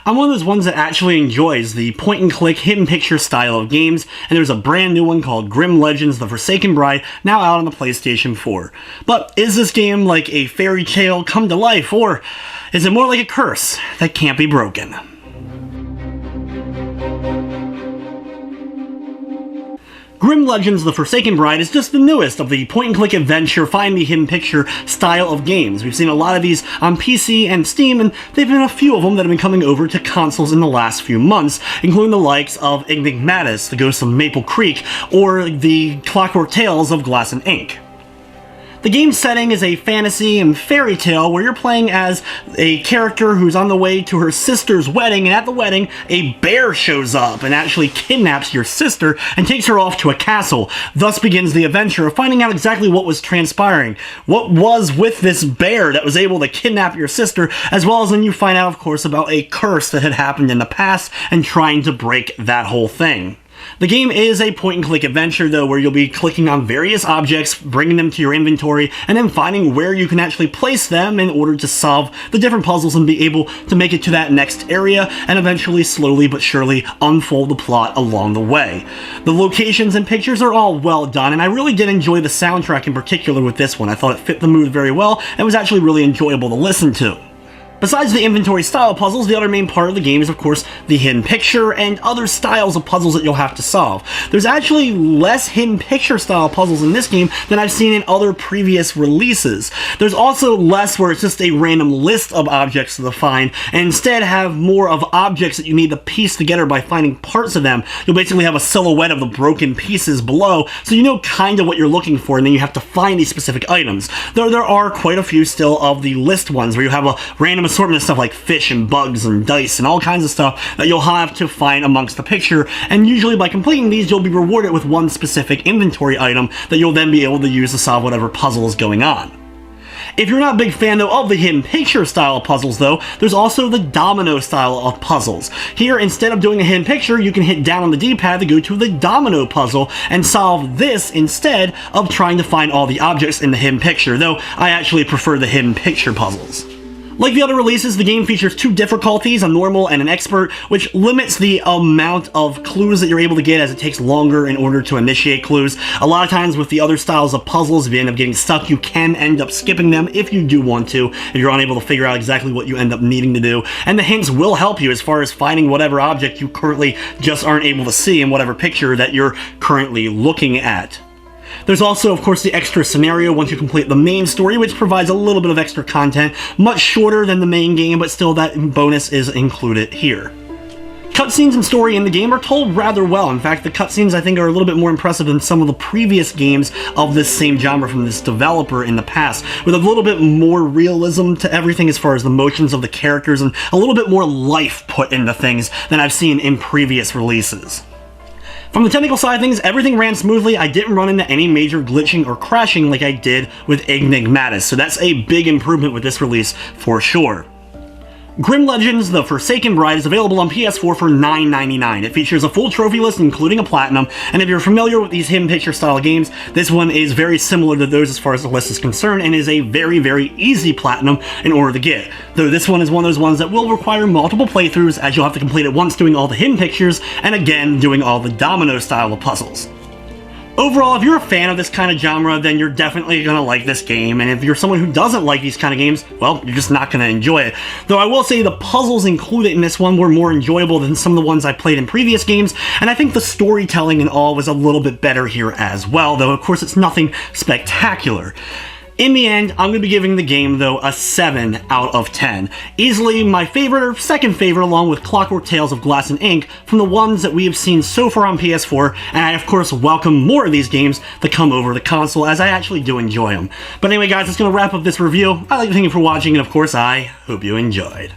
I'm one of those ones that actually enjoys the point-and-click, hidden picture style of games, and there's a brand new one called Grim Legends: The Forsaken Bride, now out on the PlayStation 4. But is this game like a fairy tale come to life, or is it more like a curse that can't be broken? Grim Legends: The Forsaken Bride is just the newest of the point-and-click adventure, find the hidden picture style of games. We've seen a lot of these on PC and Steam, and there have been a few of them that have been coming over to consoles in the last few months, including the likes of Enigmatis, The Ghost of Maple Creek, or the Clockwork Tales of Glass and Ink. The game's setting is a fantasy and fairy tale where you're playing as a character who's on the way to her sister's wedding, and at the wedding, a bear shows up and actually kidnaps your sister and takes her off to a castle. Thus begins the adventure of finding out exactly what was transpiring, what was with this bear that was able to kidnap your sister, as well as when you find out, of course, about a curse that had happened in the past and trying to break that whole thing. The game is a point-and-click adventure, though, where you'll be clicking on various objects, bringing them to your inventory, and then finding where you can actually place them in order to solve the different puzzles and be able to make it to that next area, and eventually, slowly but surely, unfold the plot along the way. The locations and pictures are all well done, and I really did enjoy the soundtrack in particular with this one. I thought it fit the mood very well, and was actually really enjoyable to listen to. Besides the inventory style puzzles, the other main part of the game is, of course, the hidden picture and other styles of puzzles that you'll have to solve. There's actually less hidden picture style puzzles in this game than I've seen in other previous releases. There's also less where it's just a random list of objects to find, and instead have more of objects that you need to piece together by finding parts of them. You'll basically have a silhouette of the broken pieces below, so you know kind of what you're looking for, and then you have to find these specific items. Though there are quite a few still of the list ones, where you have a random assortment of stuff like fish and bugs and dice and all kinds of stuff that you'll have to find amongst the picture, and usually by completing these you'll be rewarded with one specific inventory item that you'll then be able to use to solve whatever puzzle is going on. If you're not a big fan, though, of the hidden picture style of puzzles, though, there's also the domino style of puzzles. Here, instead of doing a hidden picture, you can hit down on the D-pad to go to the domino puzzle and solve this instead of trying to find all the objects in the hidden picture, though I actually prefer the hidden picture puzzles. Like the other releases, the game features two difficulties, a normal and an expert, which limits the amount of clues that you're able to get as it takes longer in order to initiate clues. A lot of times with the other styles of puzzles, if you end up getting stuck, you can end up skipping them if you do want to, if you're unable to figure out exactly what you end up needing to do. And the hints will help you as far as finding whatever object you currently just aren't able to see in whatever picture that you're currently looking at. There's also, of course, the extra scenario once you complete the main story, which provides a little bit of extra content, much shorter than the main game, but still that bonus is included here. Cutscenes and story in the game are told rather well. In fact, the cutscenes I think are a little bit more impressive than some of the previous games of this same genre from this developer in the past, with a little bit more realism to everything as far as the motions of the characters and a little bit more life put into things than I've seen in previous releases. From the technical side of things, everything ran smoothly. I didn't run into any major glitching or crashing like I did with Enigmatis, so that's a big improvement with this release for sure. Grim Legends: The Forsaken Bride is available on PS4 for $9.99. It features a full trophy list, including a platinum, and if you're familiar with these hidden picture style games, this one is very similar to those as far as the list is concerned, and is a very, very easy platinum in order to get. Though this one is one of those ones that will require multiple playthroughs, as you'll have to complete it once doing all the hidden pictures, and again doing all the domino style of puzzles. Overall, if you're a fan of this kind of genre, then you're definitely going to like this game, and if you're someone who doesn't like these kind of games, well, you're just not going to enjoy it. Though I will say the puzzles included in this one were more enjoyable than some of the ones I played in previous games, and I think the storytelling and all was a little bit better here as well, though of course it's nothing spectacular. In the end, I'm going to be giving the game, though, a 7 out of 10. Easily my favorite, or second favorite, along with Clockwork Tales of Glass and Ink, from the ones that we have seen so far on PS4, and I, of course, welcome more of these games to come over to console, as I actually do enjoy them. But anyway, guys, that's going to wrap up this review. I'd like to thank you for watching, and of course, I hope you enjoyed.